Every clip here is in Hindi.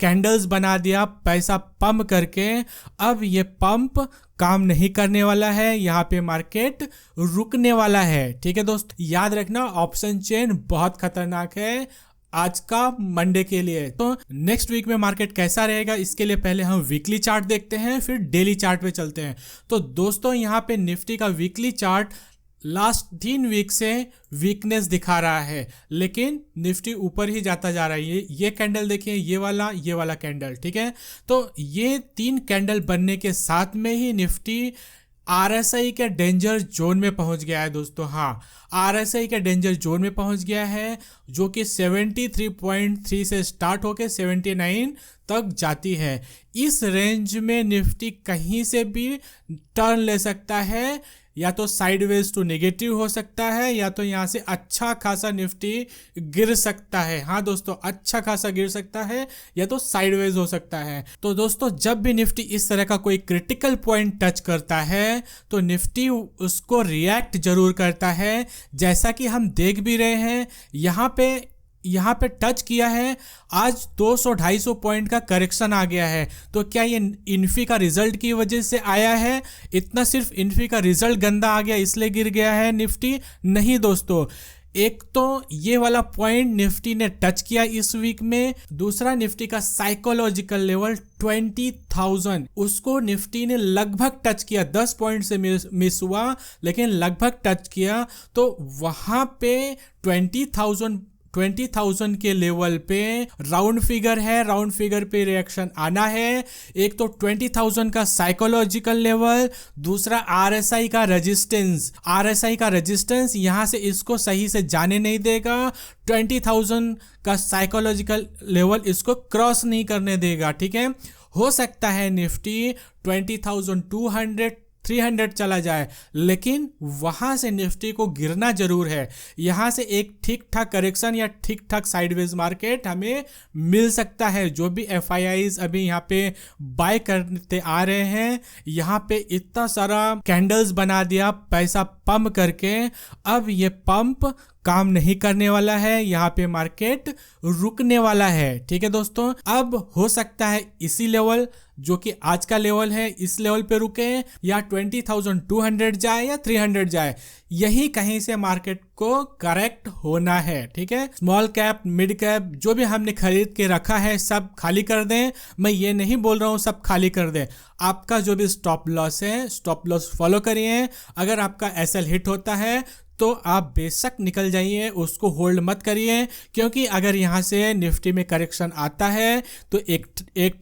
कैंडल्स बना दिया पैसा पंप करके। अब ये पंप काम नहीं करने वाला है, यहाँ पे मार्केट रुकने वाला है। ठीक है दोस्त, याद रखना ऑप्शन चेन बहुत खतरनाक है आज का मंडे के लिए। तो नेक्स्ट वीक में मार्केट कैसा रहेगा इसके लिए पहले हम वीकली चार्ट देखते हैं, फिर डेली चार्ट पे चलते हैं। तो दोस्तों यहाँ पे निफ्टी का वीकली चार्ट लास्ट 3 वीक से वीकनेस दिखा रहा है, लेकिन निफ्टी ऊपर ही जाता जा रहा है। ये कैंडल देखिए, ये वाला कैंडल। ठीक है, तो ये 3 कैंडल बनने के साथ में ही निफ्टी आरएसआई के डेंजर जोन में पहुंच गया है दोस्तों। हाँ, आरएसआई के डेंजर जोन में पहुंच गया है, जो कि 73.3 से स्टार्ट होकर 79 तक जाती है। इस रेंज में निफ्टी कहीं से भी टर्न ले सकता है, या तो साइडवेज टू नेगेटिव हो सकता है, या तो यहाँ से अच्छा खासा निफ्टी गिर सकता है। हाँ दोस्तों, अच्छा खासा गिर सकता है, या तो साइडवेज हो सकता है। तो दोस्तों जब भी निफ्टी इस तरह का कोई क्रिटिकल पॉइंट टच करता है तो निफ्टी उसको रिएक्ट जरूर करता है, जैसा कि हम देख भी रहे हैं। यहाँ पे टच किया है, आज 200-250 पॉइंट का करेक्शन आ गया है। तो क्या ये इन्फी का रिजल्ट की वजह से आया है? इतना सिर्फ इन्फी का रिजल्ट गंदा आ गया इसलिए गिर गया है निफ्टी? नहीं दोस्तों, एक तो ये वाला पॉइंट निफ्टी ने टच किया इस वीक में, दूसरा निफ्टी का साइकोलॉजिकल लेवल 20,000, उसको निफ्टी ने लगभग टच किया। 10 पॉइंट से मिस हुआ, लेकिन लगभग टच किया। तो वहां पे 20,000 के लेवल पे राउंड फिगर है, राउंड फिगर पे रिएक्शन आना है। एक तो 20,000 का साइकोलॉजिकल लेवल, दूसरा आरएसआई का रेजिस्टेंस यहां से इसको सही से जाने नहीं देगा। 20,000 का साइकोलॉजिकल लेवल इसको क्रॉस नहीं करने देगा। ठीक है, हो सकता है निफ्टी 20,200 300 चला जाए, लेकिन वहां से निफ्टी को गिरना जरूर है। यहां से एक ठीक ठाक करेक्शन या ठीक ठाक साइडवेज मार्केट हमें मिल सकता है। जो भी एफआईआईज अभी यहाँ पे बाय करते आ रहे हैं, यहाँ पे इतना सारा कैंडल्स बना दिया पैसा पंप करके। अब ये पंप काम नहीं करने वाला है, यहाँ पे मार्केट रुकने वाला है। ठीक है दोस्तों, अब हो सकता है इसी लेवल जो कि आज का लेवल है, इस लेवल पे रुके, या 20,200 जाए या 300 जाए। यही कहीं से मार्केट को करेक्ट होना है। ठीक है, स्मॉल कैप, मिड कैप जो भी हमने खरीद के रखा है सब खाली कर दें। मैं ये नहीं बोल रहा हूँ सब खाली कर दें, आपका जो भी स्टॉप लॉस है, स्टॉप लॉस फॉलो करिए। अगर आपका एसएल हिट होता है तो आप बेशक निकल जाइए, उसको होल्ड मत करिए, क्योंकि अगर यहाँ से निफ्टी में करेक्शन आता है तो एक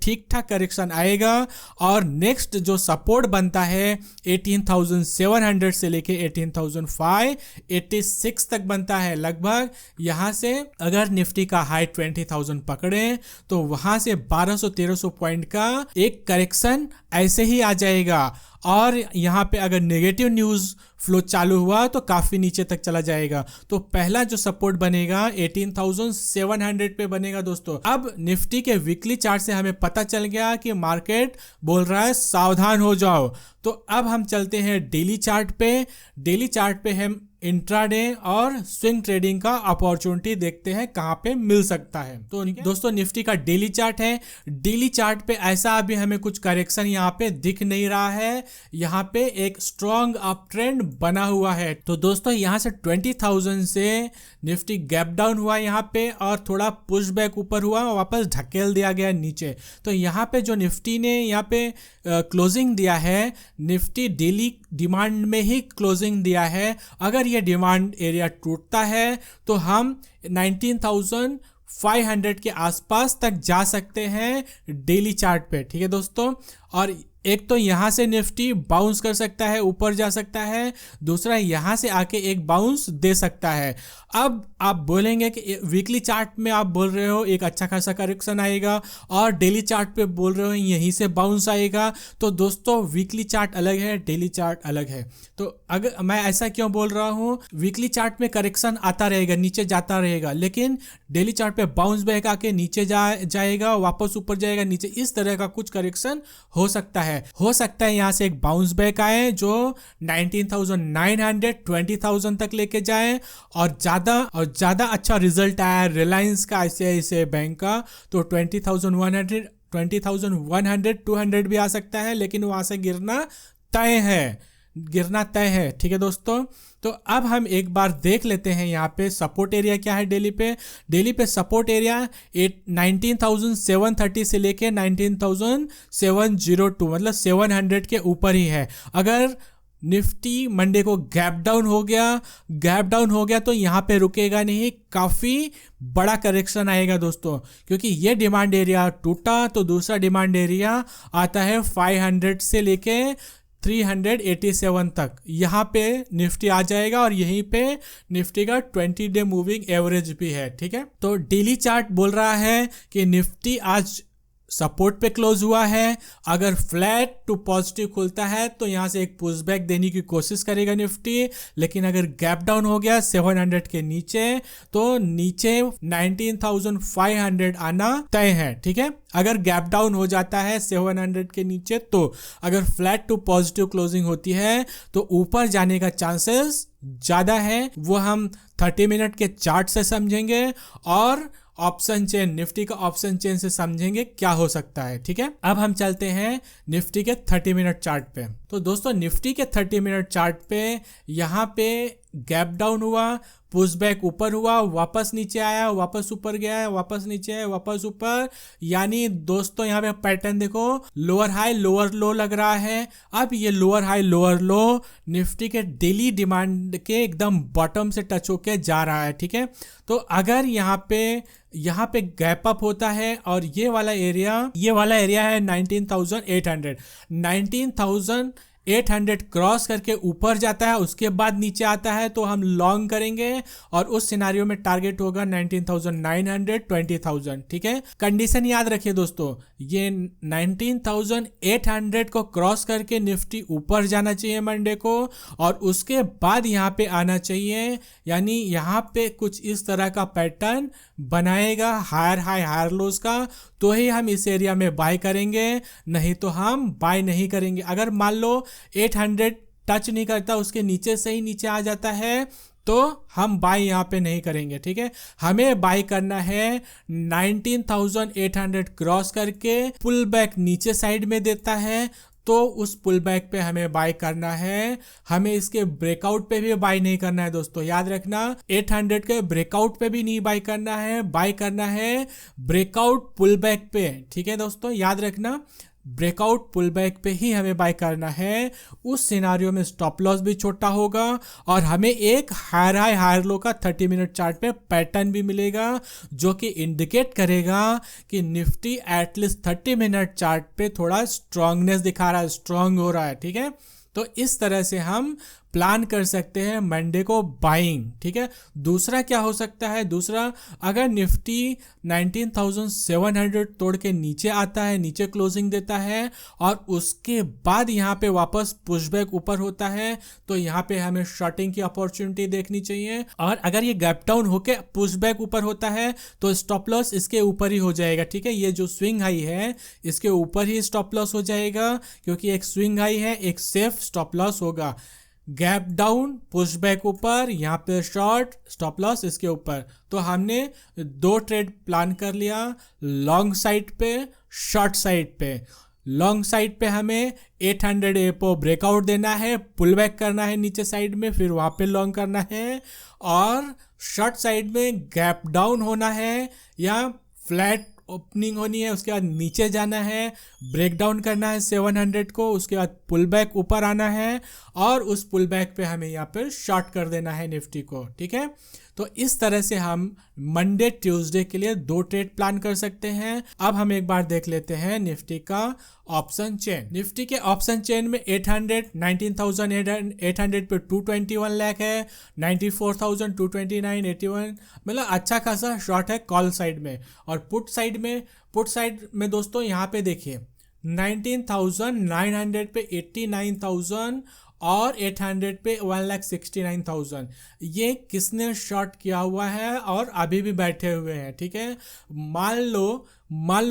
ठीक ठाक करेक्शन आएगा, और नेक्स्ट जो सपोर्ट बनता है 18,700 से लेके 18,586 तक बनता है लगभग। यहाँ से अगर निफ्टी का हाई 20,000 पकड़े तो वहां से 1200-1300 पॉइंट का एक करेक्शन ऐसे ही आ जाएगा। और यहाँ पे अगर नेगेटिव न्यूज़ फ्लो चालू हुआ तो काफ़ी नीचे तक चला जाएगा। तो पहला जो सपोर्ट बनेगा 18,700 पे बनेगा दोस्तों। अब निफ्टी के वीकली चार्ट से हमें पता चल गया कि मार्केट बोल रहा है सावधान हो जाओ। तो अब हम चलते हैं डेली चार्ट पे। डेली चार्ट पे हम इंट्राडे और स्विंग ट्रेडिंग का अपॉर्चुनिटी देखते हैं कहां पे मिल सकता है। तो दोस्तों निफ्टी का डेली चार्ट है। डेली चार्ट पे ऐसा अभी हमें कुछ करेक्शन यहाँ पे दिख नहीं रहा है, यहाँ पे एक स्ट्रॉन्ग अप ट्रेंड बना हुआ है। तो दोस्तों यहाँ से 20,000 से निफ्टी गैप डाउन हुआ यहाँ पे, और थोड़ा पुश बैक ऊपर हुआ और वापस ढकेल दिया गया नीचे। तो यहाँ पे जो निफ्टी ने यहाँ पे क्लोजिंग दिया है, निफ्टी डेली डिमांड में ही क्लोजिंग दिया है। अगर ये डिमांड एरिया टूटता है तो हम 19,500 के आसपास तक जा सकते हैं डेली चार्ट पे। ठीक है दोस्तों, और एक तो यहाँ से निफ्टी बाउंस कर सकता है, ऊपर जा सकता है, दूसरा यहाँ से आके एक बाउंस दे सकता है। अब आप बोलेंगे कि वीकली चार्ट में आप बोल रहे हो एक अच्छा खासा करेक्शन आएगा, और डेली चार्ट पे बोल रहे हो यहीं से बाउंस आएगा। तो दोस्तों वीकली चार्ट अलग है, डेली चार्ट अलग है। तो अगर मैं ऐसा क्यों बोल रहा हूँ, वीकली चार्ट में करेक्शन आता रहेगा, नीचे जाता रहेगा, लेकिन डेली चार्ट पे बाउंस बैक आके नीचे जाएगा, वापस ऊपर जाएगा, नीचे, इस तरह का कुछ करेक्शन हो सकता है। यहाँ से एक बाउंस बैक आए जो 19,900 20,000 तक लेके जाए, और ज़्यादा अच्छा रिजल्ट आया रिलायंस का, ICICI बैंक का, तो 20,100 200 भी आ सकता है, लेकिन वहाँ से गिरना तय है। ठीक है दोस्तों, तो अब हम एक बार देख लेते हैं यहाँ पे सपोर्ट एरिया क्या है डेली पे सपोर्ट एरिया 19,730 से लेके 19,702 मतलब 700 के ऊपर ही है। अगर निफ्टी मंडे को गैप डाउन हो गया तो यहाँ पे रुकेगा नहीं, काफ़ी बड़ा करेक्शन आएगा दोस्तों, क्योंकि ये डिमांड एरिया टूटा तो दूसरा डिमांड एरिया आता है 500 से लेके 387 तक, यहाँ पे निफ्टी आ जाएगा और यहीं पे निफ्टी का 20 डे मूविंग एवरेज भी है। ठीक है, तो डेली चार्ट बोल रहा है कि निफ्टी आज सपोर्ट पे क्लोज हुआ है। अगर फ्लैट टू पॉजिटिव खुलता है तो यहाँ से एक पुशबैक देने की कोशिश करेगा निफ्टी, लेकिन अगर गैप डाउन हो गया 700 के नीचे तो नीचे 19,500 आना तय है। ठीक है, अगर गैप डाउन हो जाता है 700 के नीचे, तो अगर फ्लैट टू पॉजिटिव क्लोजिंग होती है तो ऊपर जाने का चांसेस ज़्यादा है। वो हम 30 मिनट के चार्ट से समझेंगे और ऑप्शन चेन, निफ्टी का ऑप्शन चेन से समझेंगे क्या हो सकता है। ठीक है, अब हम चलते हैं निफ्टी के 30 मिनट चार्ट पे। तो दोस्तों निफ्टी के 30 मिनट चार्ट पे यहाँ पे गैप डाउन हुआ, पुशबैक ऊपर हुआ, वापस नीचे आया, वापस ऊपर गया, वापस नीचे आया, वापस ऊपर, यानी दोस्तों यहाँ पे पैटर्न देखो, लोअर हाई लोअर लो लग रहा है। अब ये लोअर हाई लोअर लो निफ्टी के डेली डिमांड के एकदम बॉटम से टच होके जा रहा है। ठीक है, तो अगर यहाँ पे गैप अप होता है और ये वाला एरिया है 19,800 क्रॉस करके ऊपर जाता है, उसके बाद नीचे आता है तो हम लॉन्ग करेंगे और उस सिनारियो में टारगेट होगा 19,900 20,000। ठीक है, कंडीशन याद रखिए दोस्तों, ये 19,800 को क्रॉस करके निफ्टी ऊपर जाना चाहिए मंडे को और उसके बाद यहाँ पे आना चाहिए, यानी यहाँ पे कुछ इस तरह का पैटर्न बनाएगा हायर हाई हायर लोज का, तो ही हम इस एरिया में बाय करेंगे, नहीं तो हम बाय नहीं करेंगे। अगर मान लो 800 टच नहीं करता, उसके नीचे से ही नीचे आ जाता है, तो हम बाय यहाँ पे नहीं करेंगे। ठीक है, हमें बाय करना है 19,800 क्रॉस करके पुल बैक नीचे साइड में देता है तो उस पुल बैक पे हमें बाय करना है। हमें इसके ब्रेकआउट पे भी बाय नहीं करना है दोस्तों, याद रखना 800 के ब्रेकआउट पे भी नहीं बाय करना है, बाय करना है ब्रेकआउट पुल बैक पे। ठीक है दोस्तों, याद रखना ब्रेकआउट पुल बैक पे ही हमें बाय करना है। उस सिनारियो में स्टॉप लॉस भी छोटा होगा और हमें एक हायर हाई हायर लो का 30 मिनट चार्ट पे पैटर्न भी मिलेगा, जो कि इंडिकेट करेगा कि निफ्टी एटलीस्ट 30 मिनट चार्ट पे थोड़ा स्ट्रांगनेस दिखा रहा है, स्ट्रांग हो रहा है। ठीक है, तो इस तरह से हम प्लान कर सकते हैं मंडे को बाइंग। ठीक है, दूसरा क्या हो सकता है, दूसरा अगर निफ्टी 19,700 तोड़ के नीचे आता है, नीचे क्लोजिंग देता है और उसके बाद यहाँ पे वापस पुशबैक ऊपर होता है, तो यहाँ पे हमें शॉर्टिंग की अपॉर्चुनिटी देखनी चाहिए। और अगर ये गैप डाउन होके पुशबैक ऊपर होता है तो स्टॉप लॉस इसके ऊपर ही हो जाएगा। ठीक है, ये जो स्विंग हाई है इसके ऊपर ही स्टॉप लॉस हो जाएगा, क्योंकि एक स्विंग हाई है, एक सेफ स्टॉप लॉस होगा। गैप डाउन पुशबैक ऊपर, यहाँ पे शॉर्ट, स्टॉप लॉस इसके ऊपर। तो हमने 2 ट्रेड प्लान कर लिया, लॉन्ग साइड पे, शॉर्ट साइड पे। लॉन्ग साइड पे हमें 800 एपो ब्रेकआउट देना है, पुल बैक करना है नीचे साइड में, फिर वहाँ पे लॉन्ग करना है। और शॉर्ट साइड में गैप डाउन होना है या फ्लैट ओपनिंग होनी है, उसके बाद नीचे जाना है, ब्रेक डाउन करना है 700 को, उसके बाद पुल बैक ऊपर आना है और उस पुल बैक पे हमें यहाँ पर शॉर्ट कर देना है निफ्टी को। ठीक है, तो इस तरह से हम मंडे ट्यूसडे के लिए 2 ट्रेड प्लान कर सकते हैं। अब हम एक बार देख लेते हैं निफ्टी का ऑप्शन चेन। निफ्टी के ऑप्शन चेन में 19,800 पे 221 लाख है, 94,000 229 81, मतलब अच्छा खासा शॉर्ट है कॉल साइड में। और पुट साइड में दोस्तों यहाँ पे देखिए 19,900 पे 89,000 और 800 पे 1,69,000। ये किसने शॉर्ट किया हुआ है और अभी भी बैठे हुए हैं, ठीक है। मान लो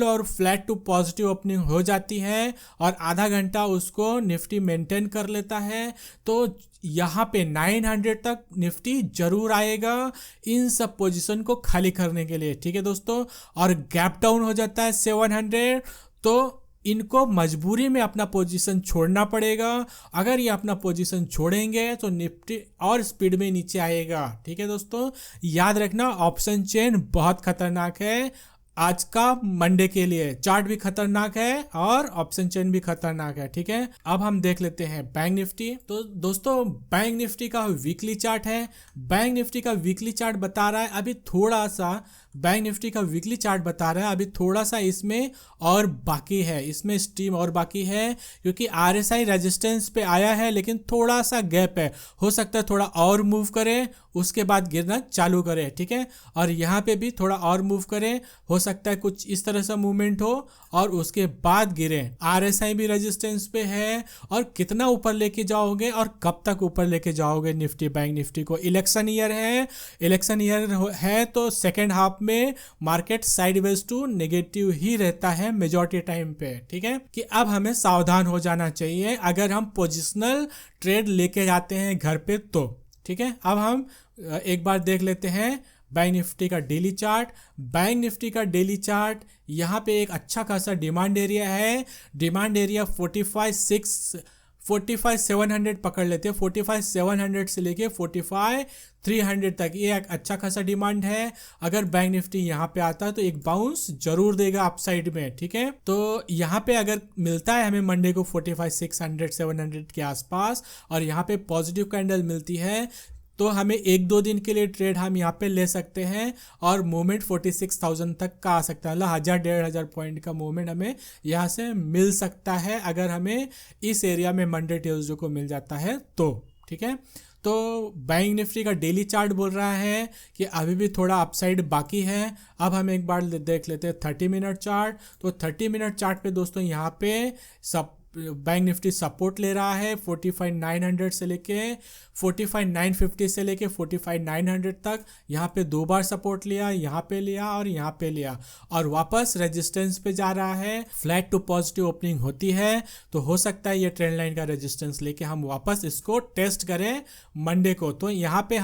और फ्लैट टू पॉजिटिव ओपनिंग हो जाती है और आधा घंटा उसको निफ्टी मेंटेन कर लेता है, तो यहाँ पे 900 तक निफ्टी जरूर आएगा इन सब पोजीशन को खाली करने के लिए, ठीक है दोस्तों। और गैप डाउन हो जाता है 700, तो इनको मजबूरी में अपना पोजीशन छोड़ना पड़ेगा। अगर ये अपना पोजीशन छोड़ेंगे तो निफ्टी और स्पीड में नीचे आएगा, ठीक है दोस्तों। याद रखना ऑप्शन चेन बहुत खतरनाक है आज का मंडे के लिए। चार्ट भी खतरनाक है और ऑप्शन चेन भी खतरनाक है, ठीक है। अब हम देख लेते हैं बैंक निफ्टी। तो दोस्तों बैंक निफ्टी का वीकली चार्ट है। बैंक निफ्टी का वीकली चार्ट बता रहा है अभी थोड़ा सा, बैंक निफ्टी का वीकली चार्ट बता रहा है अभी थोड़ा सा इसमें और बाकी है, इसमें स्टीम और बाकी है, क्योंकि आरएसआई रेजिस्टेंस पे आया है लेकिन थोड़ा सा गैप है। हो सकता है थोड़ा और मूव करे उसके बाद गिरना चालू करे, ठीक है। और यहाँ पे भी थोड़ा और मूव करे, हो सकता है कुछ इस तरह से मूवमेंट हो और उसके बाद गिरे। आरएसआई भी रेजिस्टेंस पे है और कितना ऊपर लेके जाओगे और कब तक ऊपर लेके जाओगे निफ्टी बैंक निफ्टी को। इलेक्शन ईयर है तो सेकेंड हाफ में मार्केट साइडवेज टू नेगेटिव ही रहता है मेजॉरिटी टाइम पे, ठीक है। कि अब हमें सावधान हो जाना चाहिए अगर हम पोजिशनल ट्रेड लेके जाते हैं घर पे तो, ठीक है। अब हम एक बार देख लेते हैं बैंक निफ्टी का डेली चार्ट। बैंक निफ्टी का डेली चार्ट यहाँ पे एक अच्छा खासा डिमांड एरिया है। डिमांड एरिया 45,700 पकड़ लेते हैं। 45,700 से लेके 45,300 तक ये एक अच्छा खासा डिमांड है। अगर बैंक निफ्टी यहाँ पे आता है तो एक बाउंस जरूर देगा अपसाइड में, ठीक है। तो यहाँ पे अगर मिलता है हमें मंडे को 45,600-700 के आसपास और यहाँ पे पॉजिटिव कैंडल मिलती है तो हमें 1-2 दिन के लिए ट्रेड हम यहाँ पे ले सकते हैं और मूवमेंट 46,000 तक का आ सकता है। मतलब 1,000-1,500 पॉइंट का मूवमेंट हमें यहाँ से मिल सकता है अगर हमें इस एरिया में मंडे ट्यूसडे को मिल जाता है तो, ठीक है। तो बैंक निफ्टी का डेली चार्ट बोल रहा है कि अभी भी थोड़ा अपसाइड बाकी है। अब हम एक बार देख लेते हैं 30 मिनट चार्ट। तो 30 मिनट चार्ट पे दोस्तों यहाँ पे सब बैंक निफ्टी सपोर्ट ले रहा है 45,900 से लेके 45,950 से लेके 45,900 तक। यहाँ पे 2 बार सपोर्ट लिया, यहाँ पे लिया और यहाँ पे लिया और वापस रेजिस्टेंस पे जा रहा है। फ्लैट टू पॉजिटिव ओपनिंग होती है तो हो सकता है ये ट्रेंड लाइन का रेजिस्टेंस लेके हम वापस इसको टेस्ट करें मंडे को। तो यहाँ पे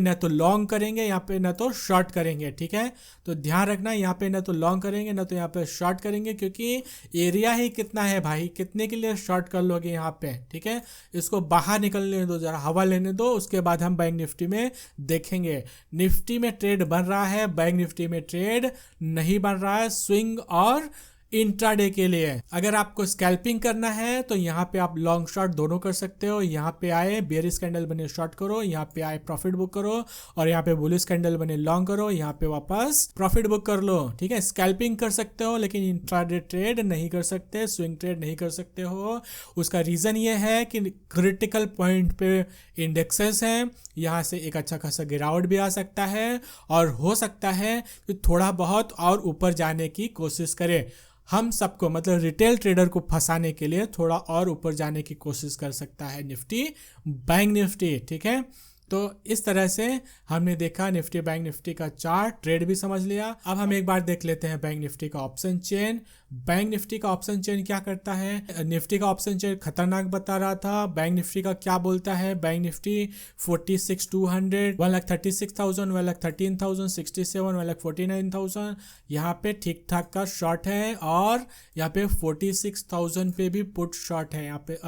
न तो लॉन्ग करेंगे, यहाँ पे न तो शॉर्ट करेंगे, ठीक है। तो ध्यान रखना यहाँ पे न तो लॉन्ग करेंगे न तो यहाँ पे शॉर्ट करेंगे, क्योंकि एरिया ही कितना है भाई, कितने के लिए शॉर्ट कर लोगे यहाँ पे, ठीक है। इसको बाहर निकलने दो, जरा हवा लेने दो, उसके बाद हम बैंक निफ्टी में देखेंगे। निफ्टी में ट्रेड बन रहा है, बैंक निफ्टी में ट्रेड नहीं बन रहा है स्विंग और इंट्राडे के लिए। अगर आपको स्कैल्पिंग करना है तो यहाँ पे आप लॉन्ग शॉर्ट दोनों कर सकते हो। यहाँ पे आए बेयरिश कैंडल बने शॉर्ट करो, यहाँ पे आए प्रॉफिट बुक करो और यहाँ पे बुलिश कैंडल बने लॉन्ग करो, यहाँ पे वापस प्रॉफिट बुक कर लो, ठीक है। स्कैल्पिंग कर सकते हो लेकिन इंट्राडे ट्रेड नहीं कर सकते, स्विंग ट्रेड नहीं कर सकते हो। उसका रीजन ये है कि क्रिटिकल पॉइंट पे इंडेक्सेस हैं, यहाँ से एक अच्छा खासा गिरावट भी आ सकता है और हो सकता है कि थोड़ा बहुत और ऊपर जाने की कोशिश करें। हम सबको मतलब रिटेल ट्रेडर को फंसाने के लिए थोड़ा और ऊपर जाने की कोशिश कर सकता है निफ्टी बैंक निफ्टी, ठीक है। तो इस तरह से हमने देखा निफ्टी बैंक निफ्टी का चार्ट, ट्रेड भी समझ लिया। अब हम एक बार देख लेते हैं बैंक निफ्टी का ऑप्शन चेन। बैंक निफ्टी का ऑप्शन चेन क्या करता है। निफ्टी का ऑप्शन चेन खतरनाक बता रहा था, बैंक निफ्टी का क्या बोलता है। बैंक निफ्टी 46,200, 1,36,000, 1,13,000, 67, 1,49,000 यहाँ पे ठीक ठाक का शॉर्ट है और यहाँ पे 46,000 पे भी पुट शॉर्ट है। यहाँ पे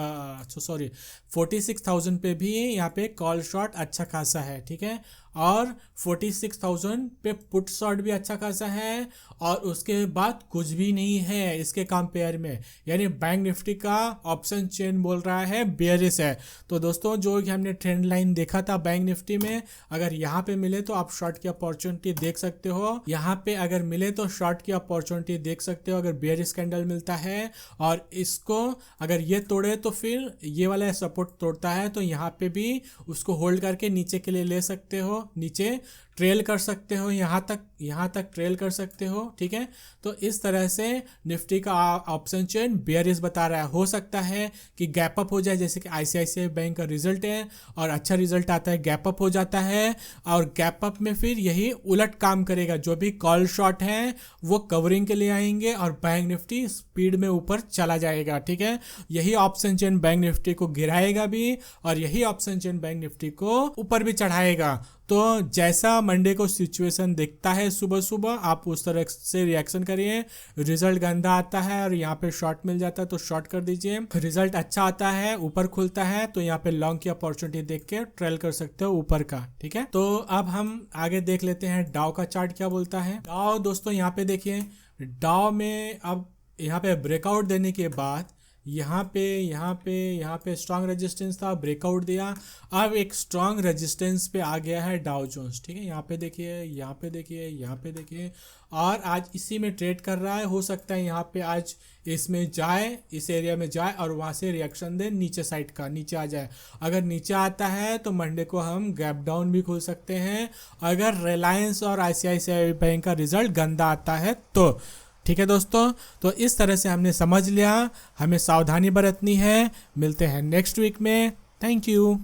46,000 पे भी यहाँ पे कॉल शॉर्ट अच्छा खासा है, ठीक है। और 46,000 पे पुट शॉर्ट भी अच्छा खासा है और उसके बाद कुछ भी नहीं है इसके कंपेयर में, यानी बैंक निफ्टी का ऑप्शन चेन बोल रहा है बेयरिश है। तो दोस्तों जो हमने ट्रेंड लाइन देखा था बैंक निफ्टी में, अगर यहाँ पे मिले तो आप शॉर्ट की अपॉर्चुनिटी देख सकते हो। यहाँ पे अगर मिले तो शॉर्ट की अपॉर्चुनिटी देख सकते हो अगर बेयरिश कैंडल मिलता है। और इसको अगर ये तोड़े तो फिर ये वाला सपोर्ट तोड़ता है तो यहाँ पे भी उसको होल्ड करके नीचे के लिए ले सकते हो। नीचे ट्रेल कर सकते हो, यहाँ तक ट्रेल कर सकते हो। ठीक है, तो इस तरह से निफ्टी का ऑप्शन चेन बेयरिश बता रहा है। हो सकता है कि गैप अप हो जाए, जैसे कि आईसीआईसीआई बैंक का रिजल्ट है और अच्छा रिजल्ट आता है, गैप अप हो जाता है और गैप अप में फिर यही उलट काम करेगा। जो भी कॉल शॉट है वो कवरिंग के लिए आएंगे और बैंक निफ्टी स्पीड में ऊपर चला जाएगा। ठीक है, यही ऑप्शन चेन बैंक निफ्टी को गिराएगा भी और यही ऑप्शन चेन बैंक निफ्टी को ऊपर भी चढ़ाएगा। तो जैसा मंडे को सिचुएशन दिखता है सुबह सुबह, आप उस तरह से रिएक्शन करिए। रिजल्ट गंदा आता है और यहाँ पे शॉर्ट मिल जाता है तो शॉर्ट कर दीजिए। रिजल्ट अच्छा आता है, ऊपर खुलता है, तो यहाँ पे लॉन्ग की अपॉर्चुनिटी देख के ट्रेल कर सकते हो ऊपर का। ठीक है, तो अब हम आगे देख लेते हैं डाउ का चार्ट क्या बोलता है। डाउ दोस्तों यहाँ पे देखिए, डाउ में अब यहाँ पे ब्रेकआउट देने के बाद यहाँ पे स्ट्रांग रेजिस्टेंस था, ब्रेकआउट दिया, अब एक स्ट्रांग रेजिस्टेंस पे आ गया है डाउ जोन्स। ठीक है, यहाँ पे देखिए और आज इसी में ट्रेड कर रहा है। हो सकता है यहाँ पे आज इसमें जाए, इस एरिया में जाए और वहाँ से रिएक्शन दे, नीचे साइड का नीचे आ जाए। अगर नीचे आता है तो मंडे को हम गैप डाउन भी खोल सकते हैं, अगर रिलायंस और आईसीआईसीआई बैंक का रिजल्ट गंदा आता है तो। ठीक है दोस्तों, तो इस तरह से हमने समझ लिया, हमें सावधानी बरतनी है। मिलते हैं नेक्स्ट वीक में। Thank you.